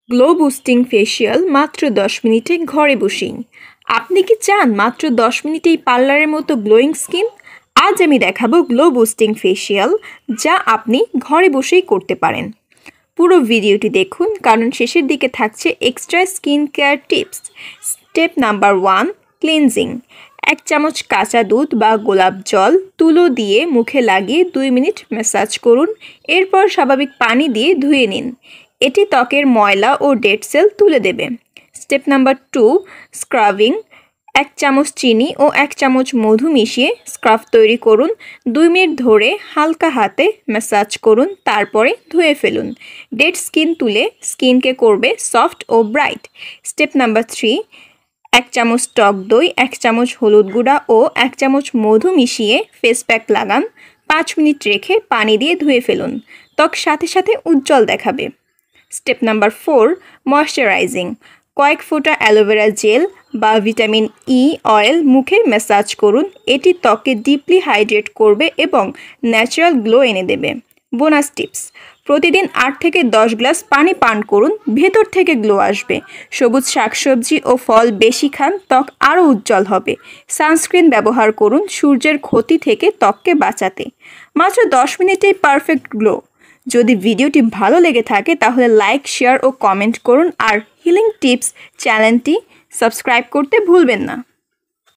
Glow boosting facial মাত্র 10 মিনিটে ঘরে বসেই। আপনি কি চান মাত্র 10 মিনিটেই পার্লারের মতো গ্লোয়িং স্কিন? আজ আমি দেখাবো গ্লো বুস্টিং ফেসিয়াল, যা আপনি ঘরে বসেই করতে পারেন। পুরো ভিডিওটি দেখুন, কারণ শেষের দিকে থাকছে extra skin care tips. Step number 1, cleansing. 1 চামচ কাঁচা দুধ বা গোলাপ জল তুলো দিয়ে মুখে লাগিয়ে 2 মিনিট ম্যাসাজ করুন। এরপর স্বাভাবিক পানি দিয়ে ধুয়ে নিন। এটি ত্বকের ময়লা ও ডেড সেল তুলে দেবে। Step number 2, scrubbing. 1 চামচ চিনি ও 1 চামচ মধু মিশিয়ে স্ক্রাব তৈরি করুন। 2 মিনিট ধরে হালকা হাতে ম্যাসাজ করুন, তারপরে ধুয়ে ফেলুন। ডেড স্কিন তুলে স্কিনকে করবে সফট ও ব্রাইট। স্টেপ নাম্বার 3, 1 চামচ টক দই, 1 চামচ হলুদ গুঁড়া ও 1 চামচ মধু মিশিয়ে ফেস প্যাক লাগান। 5 মিনিট রেখে পানি দিয়ে ধুয়ে ফেলুন। ত্বক সাথে সাথে উজ্জ্বল দেখাবে। Step number 4, moisturising. কয়েক ফোঁটা অ্যালোভেরা জেল বা ভিটামিন ই অয়েল মুখে ম্যাসাজ করুন। এটি ত্বককে ডিপলি হাইড্রেট করবে এবং ন্যাচারাল গ্লো এনে দেবে। বোনাস টিপস: প্রতিদিন 8 থেকে 10 গ্লাস পানি পান করুন, ভেতর থেকে গ্লো আসবে। সবুজ শাকসবজি ও ফল বেশি খান, ত্বক আরও উজ্জ্বল হবে। সানস্ক্রিন ব্যবহার করুন সূর্যের ক্ষতি থেকে ত্বককে বাঁচাতে। মাত্র 10 মিনিটেই পারফেক্ট গ্লো। যদি ভিডিওটি ভালো লেগে থাকে তাহলে লাইক, শেয়ার ও কমেন্ট করুন, আর হিলিং টিপস চ্যানেলটি সাবস্ক্রাইব করতে ভুলবেন না।